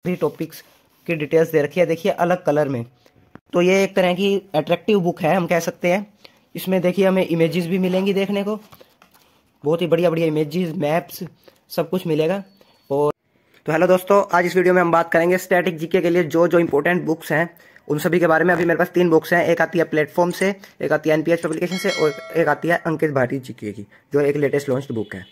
भी टॉपिक्स की डिटेल्स दे रखी है, देखिए अलग कलर में। तो ये एक तरह की अट्रैक्टिव बुक है, हम कह सकते हैं। इसमें देखिए हमें इमेजेस भी मिलेंगी देखने को, बहुत ही बढ़िया बढ़िया इमेजेस, मैप्स, सब कुछ मिलेगा। और तो हेलो दोस्तों, आज इस वीडियो में हम बात करेंगे स्टैटिक जीके के लिए जो जो इंपॉर्टेंट बुक्स हैं उन सभी के बारे में। अभी मेरे पास 3 बुक्स हैं, एक आती है प्लेटफॉर्म से, एक आती है एनपीएस पब्लिकेशन से और एक आती है अंकित भाटी जीके की, जो एक लेटेस्ट लॉन्च्ड बुक है।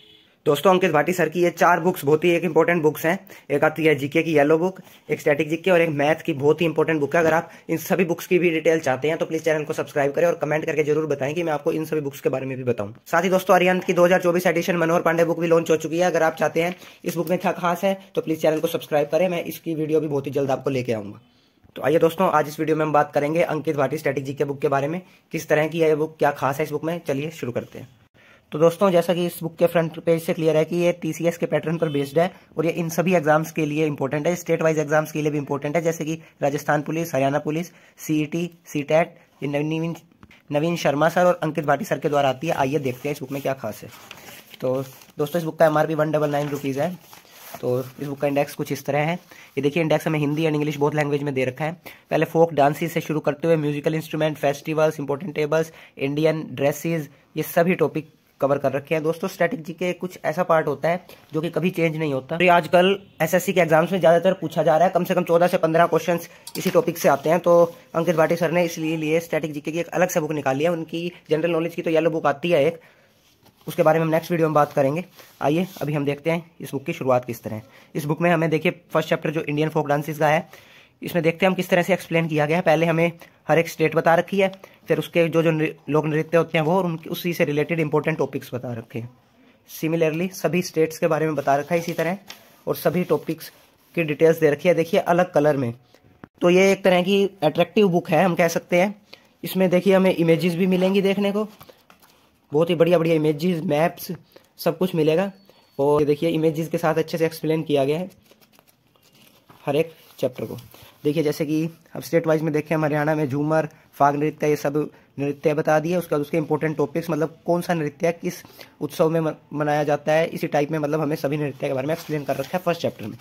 दोस्तों अंकित भाटी सर की ये 4 बुक्स बहुत ही एक इंपॉर्टेंट बुक्स हैं। एक आती है जीके की येलो बुक, एक स्टैटिक जीके और एक मैथ की बहुत ही इंपॉर्टेंट बुक है। अगर आप इन सभी बुक्स की भी डिटेल चाहते हैं तो प्लीज चैनल को सब्सक्राइब करें और कमेंट करके जरूर बताएं कि मैं आपको इन सभी बुक्स के बारे में भी बताऊं। साथ ही दोस्तों अरिहंत की 2024 एडिशन मनोहर पांडे बुक भी लॉन्च हो चुकी है। अगर आप चाहते हैं इस बुक में क्या खास है तो प्लीज चैनल को सब्सक्राइब करें, मैं इसकी वीडियो भी बहुत ही जल्द आपको लेके आऊंगा। तो आइए दोस्तों, आज इस वीडियो में हम बात करेंगे अंकित भाटी स्टैटिक जीके बुक के बारे में, किस तरह की है बुक, क्या खास है इस बुक में। चलिए शुरू करते हैं। तो दोस्तों जैसा कि इस बुक के फ्रंट पेज से क्लियर है कि ये टीसीएस के पैटर्न पर बेस्ड है और ये इन सभी एग्जाम्स के लिए इंपॉर्टेंट है, स्टेट वाइज एग्जाम्स के लिए भी इंपॉर्टेंट है, जैसे कि Rajasthan police, Haryana police, CET, CTET. ये नवीन शर्मा सर और अंकित भाटी सर के द्वारा आती है। आइए देखते हैं इस बुक में क्या खास है। तो दोस्तों इस बुक का एमआरपी 199 रुपीज़ है। तो इस बुक का इंडेक्स कुछ इस तरह है। ये देखिए इंडेक्स हमें हिंदी एंड इंग्लिश बहुत लैंग्वेज में दे रखा है। पहले फोक डांसेस से शुरू करते हुए musical instrument, festivals, important tables, Indian dresses, ये सभी टॉपिक कवर कर रखे हैं। दोस्तों स्टैटिक जीके कुछ ऐसा पार्ट होता है जो कि कभी चेंज नहीं होता। तो आजकल एसएससी के एग्जाम्स में ज्यादातर पूछा जा रहा है, कम से कम 14 से 15 क्वेश्चंस इसी टॉपिक से आते हैं। तो अंकित भाटी सर ने इसलिए लिए स्टैटिक जीके की एक अलग से बुक निकाली है। उनकी जनरल नॉलेज की तो येलो बुक आती है एक, उसके बारे में हम नेक्स्ट वीडियो में बात करेंगे। आइए अभी हम देखते हैं इस बुक की शुरुआत किस तरह है। इस बुक में हमें देखिए फर्स्ट चैप्टर जो इंडियन फोक डांसेस का है, इसमें देखते हैं हम किस तरह से एक्सप्लेन किया गया है। पहले हमें हर एक स्टेट बता रखी है, फिर उसके जो जो लोक नृत्य होते हैं वो और उनकी उसी से रिलेटेड इंपॉर्टेंट टॉपिक्स बता रखे हैं। सिमिलरली सभी स्टेट्स के बारे में बता रखा है इसी तरह, और सभी टॉपिक्स की डिटेल्स दे रखी है, देखिए अलग कलर में। तो ये एक तरह की अट्रैक्टिव बुक है, हम कह सकते हैं। इसमें देखिए हमें इमेजेस भी मिलेंगी देखने को, बहुत ही बढ़िया बढ़िया इमेजेस, मैप्स, सब कुछ मिलेगा। और देखिए इमेजेस के साथ अच्छे से एक्सप्लेन किया गया है हर एक चैप्टर को। देखिए जैसे कि अब स्टेट वाइज में देखें, हम हरियाणा में झूमर, फाग नृत्य, ये सब नृत्य बता दिए। उसके बाद उसके इंपॉर्टेंट टॉपिक्स, मतलब कौन सा नृत्य किस उत्सव में मनाया जाता है, इसी टाइप में मतलब हमें सभी नृत्य के बारे में एक्सप्लेन कर रखा है फर्स्ट चैप्टर में।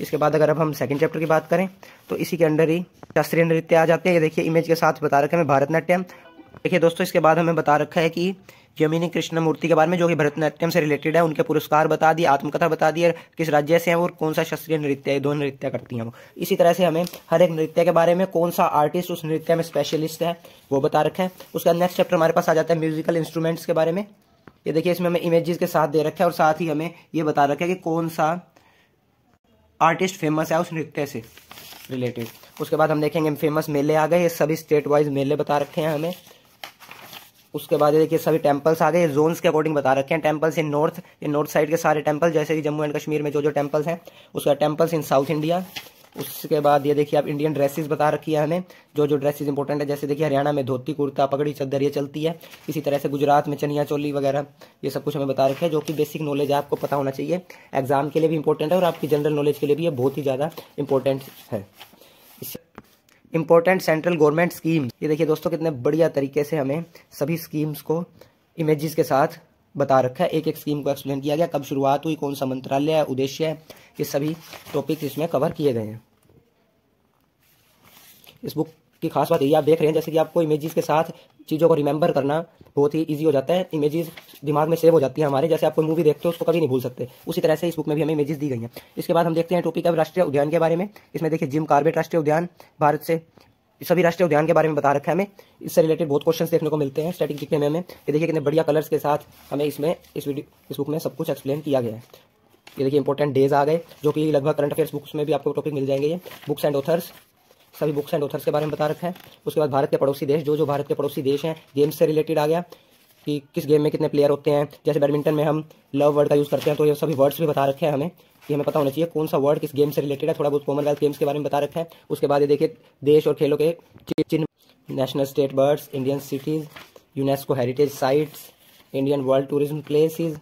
इसके बाद अगर अब हम सेकंड चैप्टर की बात करें तो इसी के अंडर ही शास्त्रीय नृत्य आ जाते हैं। ये देखिए इमेज के साथ बता रखा है हमें भरतनाट्यम। देखिए दोस्तों इसके बाद हमें बता रखा है कि यमिनी कृष्णमूर्ति के बारे में, जो कि भरतनाट्यम से रिलेटेड है, उनके पुरस्कार बता दिए, आत्मकथा बता दी, किस राज्य से हैं और कौन सा शास्त्रीय नृत्य है, 2 नृत्य करती हैं वो। इसी तरह से हमें हर एक नृत्य के बारे में, कौन सा आर्टिस्ट उस नृत्य में स्पेशलिस्ट है वो बता रखा है। उसका नेक्स्ट चैप्टर हमारे पास आ जाता है म्यूजिकल इंस्ट्रूमेंट्स के बारे में। ये देखिए इसमें हमें इमेजेस के साथ दे रखा है और साथ ही हमें ये बता रखा है कि कौन सा आर्टिस्ट फेमस है उस नृत्य से रिलेटेड। उसके बाद हम देखेंगे फेमस मेले आ गए, ये सभी स्टेट वाइज मेले बता रखे हैं हमें। उसके बाद देखिए सभी टेम्पल्स आ गए, जोन्स के अकॉर्डिंग बता रखे हैं। टेम्पल्स इन नॉर्थ, ये नॉर्थ साइड के सारे टेम्पल, जैसे कि जम्मू एंड कश्मीर में जो जो टेम्पल्स हैं, उसका टेम्पल्स इन साउथ इंडिया। उसके बाद ये देखिए आप इंडियन ड्रेसेस बता रखी है हमें, जो जो ड्रेसेस इंपॉर्टेंट है, जैसे देखिए हरियाणा में धोती कुर्ता पगड़ी चद्दर ये चलती है। इसी तरह से गुजरात में चनिया चोली वगैरह, ये सब कुछ हमें बता रखे हैं, जो कि बेसिक नॉलेज है, आपको पता होना चाहिए। एग्जाम के लिए भी इंपॉर्टेंट है और आपकी जनरल नॉलेज के लिए भी ये बहुत ही ज़्यादा इंपॉर्टेंट है। इंपॉर्टेंट सेंट्रल गवर्नमेंट स्कीम, ये देखिए दोस्तों कितने बढ़िया तरीके से हमें सभी स्कीम्स को इमेजेस के साथ बता रखा है। एक एक स्कीम को एक्सप्लेन किया गया, कब शुरुआत हुई, कौन सा मंत्रालय है, उद्देश्य है, ये सभी टॉपिक्स इसमें कवर किए गए हैं। इस बुक की खास बात ये आप देख रहे हैं, जैसे कि आपको इमेजेस के साथ चीज़ों को रिमेंबर करना बहुत ही इजी हो जाता है। इमेजेस दिमाग में सेव हो जाती है हमारे, जैसे आप कोई मूवी देखते हो उसको कभी नहीं भूल सकते, उसी तरह से इस बुक में भी हमें इमेजेस दी गई हैं। इसके बाद हम देखते हैं टॉपिक अब राष्ट्रीय उद्यान के बारे में। इसमें देखिए जिम कॉर्बेट राष्ट्रीय उद्यान, भारत से सभी राष्ट्रीय उद्यान के बारे में बता रखा है हमें। इससे रिलेटेड बहुत क्वेश्चंस देखने को मिलते हैं स्टैटिक जीके में हमें। ये देखिए कितने बढ़िया कलर्स के साथ हमें इस बुक में सब कुछ एक्सप्लेन किया गया है। ये देखिए इंपॉर्टेंट डेज आ गए, जो कि लगभग करंट अफेयर्स बुक्स में भी आपको टॉपिक मिल जाएंगे। ये बुक्स एंड ऑथर्स, सभी बुक्स एंड ऑथर्स के बारे में बता रखा है। उसके बाद भारत के पड़ोसी देश, जो जो भारत के पड़ोसी देश हैं, गेम्स से रिलेटेड आ गया कि किस गेम में कितने प्लेयर होते हैं। जैसे बैडमिंटन में हम लव वर्ड का यूज़ करते हैं, तो ये सभी वर्ड्स भी बता रखे हैं हमें, कि हमें पता होना चाहिए कौन सा वर्ड किस गेम से रिलेटेड है। थोड़ा बहुत कॉमनवेल्थ गेम्स के बारे में बता रखा है। उसके बाद ये देखिए देश और खेलों के चिन्ह, national state birds, Indian cities, UNESCO heritage sites, Indian world tourism places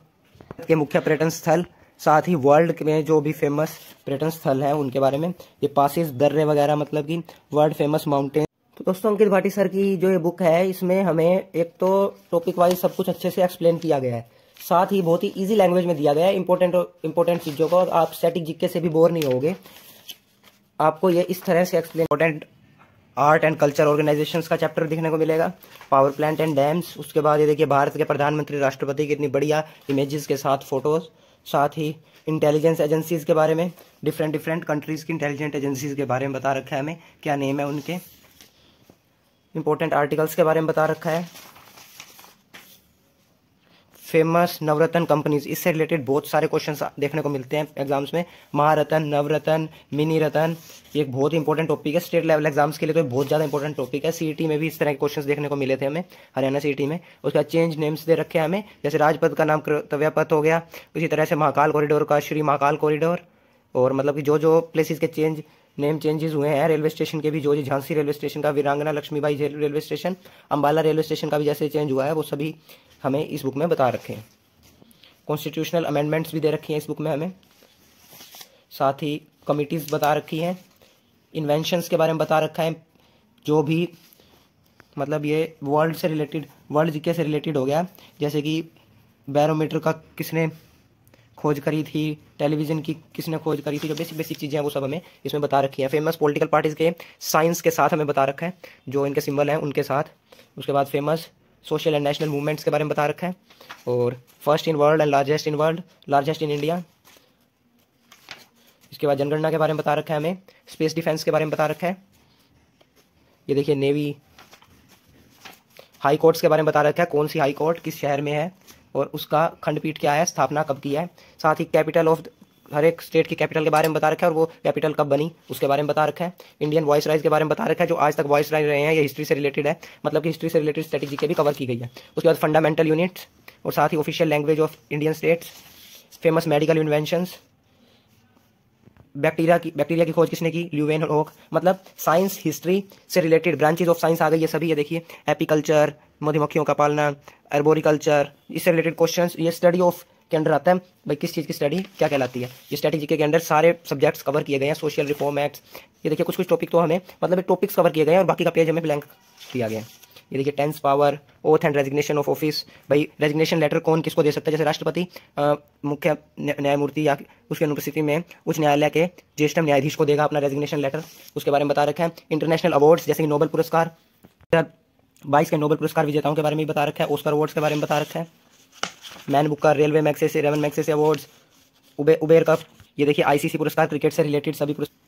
के मुख्य पर्यटन स्थल, साथ ही वर्ल्ड में जो भी फेमस पर्यटन स्थल हैं उनके बारे में। ये पासेस, दर्रे वगैरह, मतलब कि वर्ल्ड फेमस माउंटेन। तो दोस्तों अंकित भाटी सर की जो ये बुक है, इसमें हमें एक तो टॉपिक वाइज सब कुछ अच्छे से एक्सप्लेन किया गया है, साथ ही बहुत ही इजी लैंग्वेज में दिया गया है इंपॉर्टेंट चीज़ों को। आप स्टैटिक जीके से भी बोर नहीं होगे। आपको ये इस तरह से explain important art and culture organisations का चैप्टर देखने को मिलेगा, पावर प्लांट एंड डैम्स। उसके बाद ये देखिए भारत के प्रधानमंत्री राष्ट्रपति की इतनी बढ़िया इमेजेस के साथ फोटोज, साथ ही इंटेलिजेंस एजेंसीज के बारे में, डिफरेंट कंट्रीज की इंटेलिजेंट एजेंसीज के बारे में बता रखा है हमें, क्या नेम है उनके, इंपॉर्टेंट आर्टिकल्स के बारे में बता रखा है, फेमस नवरत्न कंपनीज, इससे रिलेटेड बहुत सारे क्वेश्चंस देखने को मिलते हैं एग्जाम्स में। महारत्न, नवरत्न, मिनी रत्न, ये एक बहुत इंपॉर्टेंट टॉपिक है स्टेट लेवल एग्जाम्स के लिए, तो बहुत ज़्यादा इंपॉर्टेंट टॉपिक है। सीईटी में भी इस तरह के क्वेश्चंस देखने को मिले थे हमें, हरियाणा सीईटी में। उसके बाद चेंज नेम्स दे रखे हैं हमें, जैसे राजपथ का नाम कर्तव्य पथ हो गया, उसी तरह से महाकाल कॉरिडोर का श्री महाकाल कॉरिडोर, और मतलब कि जो प्लेसेस के नेम चेंजेस हुए हैं, रेलवे स्टेशन के भी, जो झांसी रेलवे स्टेशन का, Veerangana Lakshmibai railway station, Ambala railway station का भी जैसे चेंज हुआ है, वो सभी हमें इस बुक में बता रखे हैं। कॉन्स्टिट्यूशनल अमेंडमेंट्स भी दे रखी हैं इस बुक में हमें, साथ ही कमिटीज़ बता रखी हैं, इन्वेंशंस के बारे में बता रखा है, जो भी मतलब ये वर्ल्ड से रिलेटेड, वर्ल्ड जीके से रिलेटेड हो गया, जैसे कि बैरोमीटर का किसने खोज करी थी, टेलीविज़न की किसने खोज करी थी, जो बेसिक चीज़ें हैं वो सब हमें इसमें बता रखी हैं। फेमस पॉलिटिकल पार्टीज़ के साइंस के साथ हमें बता रखा है, जो इनके सिंबल हैं उनके साथ। उसके बाद famous social and national movements के बारे में बता रखा है, और first in world and largest in world, largest in India. इसके बाद जनगणना के बारे में बता रखा है हमें, स्पेस डिफेंस के बारे में बता रखा है, ये देखिए नेवी, हाई कोर्ट्स के बारे में बता रखा है, कौन सी हाई कोर्ट किस शहर में है और उसका खंडपीठ क्या है, स्थापना कब की है। साथ ही कैपिटल ऑफ हर एक स्टेट की कैपिटल के बारे में बता रखा है, और वो कैपिटल कब बनी उसके बारे में बता रखा है। इंडियन वॉइस राइज के बारे में बता रखा है, जो आज तक वॉइस राइज रहे हैं, ये हिस्ट्री से रिलेटेड है, मतलब कि हिस्ट्री से रिलेटेड स्ट्रेटेजी के भी कवर की गई है। उसके बाद फंडामेंटल यूनिट्स, और साथ ही official language of Indian states, famous medical inventions, bacteria की खोज किसने की, ल्यूवेनहोक, मतलब साइंस हिस्ट्री से रिलेटेड ब्रांचेज ऑफ साइंस आ गई ये सभी। ये देखिए एपीकल्चर, मधुमक्खियों का पालना, एर्बोरिकल्चर, इससे रिलेटेड क्वेश्चंस, ये स्टडी ऑफ के अंडर आता है भाई, किस चीज़ की स्टडी क्या कहलाती है। ये स्ट्रेटेजी के अंदर सारे सब्जेक्ट्स कवर किए गए हैं, सोशल रिफॉर्म एक्ट्स, ये देखिए कुछ टॉपिक तो हमें मतलब टॉपिक्स कवर किए गए हैं, और बाकी का पेज हमें ब्लैंक दिया गया है। ये देखिए tens power, oath and resignation of office, भाई रेजिग्नेशन लेटर कौन किसको दे सकता है, जैसे राष्ट्रपति मुख्य न्यायमूर्ति या उसकी अनुपस्थिति में उच्च न्यायालय के ज्येष्ठ न्यायाधीश को देगा अपना रेजिग्नेशन लेटर, उसके बारे में बता रखा है। इंटरनेशनल अवार्ड्स, जैसे कि नोबेल पुरस्कार, 22 के नोबेल पुरस्कार विजेताओं के बारे में भी बता रखा है, ऑस्कर अवार्ड्स के बारे में बता रखा है, मैन बुकर, रेलवे मैग्सेसे, रेवन मैग्सेसे अवार्ड्स, उबेर कप, ये देखिए आईसीसी पुरस्कार, क्रिकेट से रिलेटेड सभी पुरस्कार।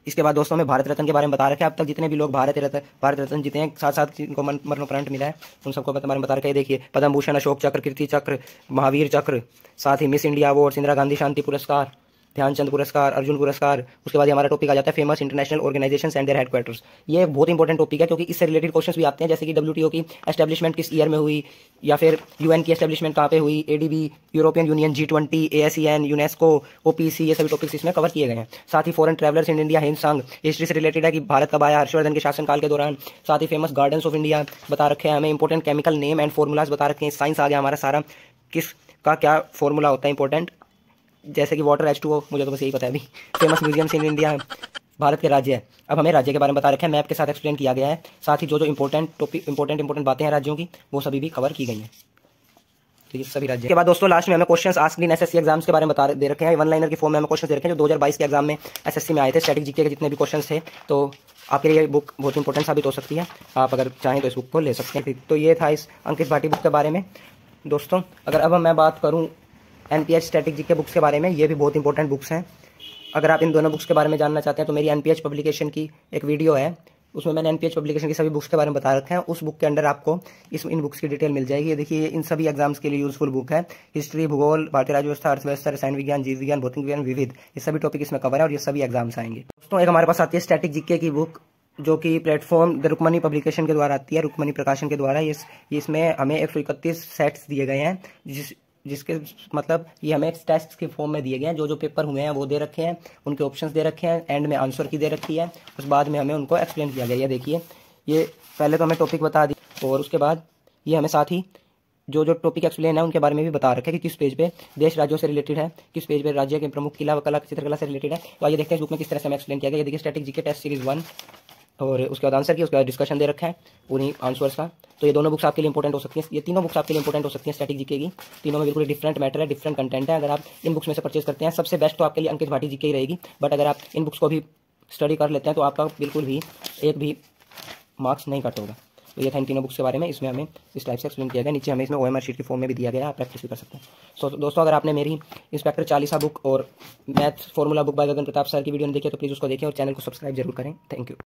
इसके बाद दोस्तों में भारत रत्न के बारे में बता रखा है, अब तक जितने भी लोग भारत रत्न जीते हैं, साथ साथ जिनको मरणोपरांत मिला है उन सबको बारे में बता रखा है। देखिए पद्म भूषण, अशोक चक्र, कीर्ति चक्र, महावीर चक्र, साथ ही miss India awards, Indira Gandhi शांति पुरस्कार, ध्यानचंद पुरस्कार, अर्जुन पुरस्कार। उसके बाद हमारा टॉपिक आ जाता है famous international organisations and their headquarters. ये एक बहुत इंपॉर्टेंट टॉपिक है, क्योंकि इससे रिलेटेड क्वेश्चंस भी आते हैं, जैसे कि डब्ल्यूटीओ की एस्टेब्लिशमेंट किस ईयर में हुई, या फिर यूएन की एस्टेब्लिशमेंट कहाँ पे हुई, ADB, European Union, G20, ASEAN, UNESCO, OPC, ये सभी टॉपिक्स इसमें कवर किए गए हैं। साथ ही फॉरेन ट्रैवलर्स इन इंडिया, हिंद संघ, हिस्ट्री से रिलेटेड है कि भारत कब आया, हर्षवर्धन के शासनकाल के दौरान। साथ ही फेमस गार्डन्स ऑफ इंडिया बता रखे हैं हमें, important chemical name and formulas बता रखे हैं। साइंस आ गया हमारा सारा, किस का क्या फॉर्मूला होता है इंपॉर्टेंट, जैसे कि वाटर H2O, मुझे तो बस यही पता है अभी। Famous museums in India, Bharat के राज्य है, अब हमें राज्य के बारे में बता रखा है, मैप के साथ एक्सप्लेन किया गया है। साथ ही जो इंपॉर्टेंट टॉपिक इंपॉर्टेंट बातें हैं राज्यों की, वो सभी भी कवर की गई हैं, ठीक है, सभी राज्य के बाद दोस्तों लास्ट में हमें questions asked in SSC exams के बारे में बता दे रखे हैं। वन लाइनर की फॉर्म में हमें क्वेश्चन दे रखे हैं, जो 2022 के एग्जाम में एसएससी में आए थे, स्टैटिक जीके के जितने भी क्वेश्चन थे। तो आपके लिए ये बुक बहुत इंपॉर्टेंट साबित हो सकती है, आप अगर चाहें तो इस बुक को ले सकते हैं। तो ये था इस अंकित भाटी बुक के बारे में दोस्तों। अगर अब मैं बात करूँ एनपीएच स्टैटिक जीके बुक्स के बारे में, ये भी बहुत इंपॉर्टेंट बुक्स हैं। अगर आप इन दोनों बुक्स के बारे में जानना चाहते हैं तो मेरी एनपीएच पब्लिकेशन की एक वीडियो है, उसमें मैंने एनपीएच पब्लिकेशन की सभी बुक्स के बारे में बता रखा है। उस बुक के अंदर आपको इन बुक्स की डिटेल मिल जाएगी। ये देखिए इन सभी एग्जाम्स के लिए यूजफुल बुक है। हिस्ट्री, भूगोल, भारतीय राज्य व्यवस्था, अर्थव्यवस्था, रसायन विज्ञान, जीव विज्ञान, भौतिक विज्ञान, विविध, ये सभी टॉपिक इसमें कवर है और ये सभी एग्जाम्स आएंगे। दोस्तों एक हमारे पास आती है स्टैटिक जीके की बुक, जो कि प्लेटफॉर्म द रुक्मणी पब्लिकेशन के द्वारा आती है, रुक्मणी प्रकाशन के द्वारा। इसमें हमें 131 सेट्स दिए गए हैं, जिसके मतलब ये हमें टेस्ट के फॉर्म में दिए गए हैं। जो पेपर हुए हैं वो दे रखे हैं, उनके ऑप्शंस दे रखे हैं, एंड में आंसर की दे रखी है, उस बाद में हमें उनको एक्सप्लेन किया गया है। देखिए ये पहले तो हमें टॉपिक बता दी, और उसके बाद ये हमें साथ ही जो टॉपिक एक्सप्लेन है उनके बारे में भी बता रखा है कि किस पेज पे देश राज्यों से रिलेटेड है, किस पेज पे राज्य के प्रमुख किला व कला चित्रकला से रिलेटेड है। तो आइए देखते हैं बुक में किस तरह से हमें एक्सप्लेन किया गया। ये देखिए स्टैटिक जीके टेस्ट सीरीज 1 और उसके बाद आंसर की, उसके बाद डिस्कशन दे रखा है उन्हीं आंसर्स का। तो ये दोनों बुक्स आपके लिए इंपॉर्टेंट हो सकती हैं, ये तीनों बुक्स आपके लिए इंपॉर्टेंट हो सकती हैं स्टैटिक जीके की। तीनों में बिल्कुल डिफरेंट मैटर है, डिफरेंट कंटेंट है। अगर आप इन बुक्स में से परचेज करते हैं, सबसे बेस्ट तो आपके लिए अंकित भाटी जीके ही रहेगी, बट अगर आप इन बुक्स को भी स्टडी कर लेते हैं तो आपका बिल्कुल भी एक भी मार्क्स नहीं कट होगा। तो ये था इन तीनों बुक्स के बारे में, इसमें हमें इस टाइप से एक्सप्लेन किया गया। नीचे हमें इसमें OMR शीट की फॉर्म में भी दिया गया है, आप प्रैक्टिस भी कर सकते हैं। सो दोस्तों, अगर आपने मेरी इंस्पेक्टर चालीसा बुक और math formula book by Gagan Pratap sir की वीडियो नहीं देखी तो प्लीज़ उसको देखें और चैनल को सब्सक्राइब जरूर करें। Thank you.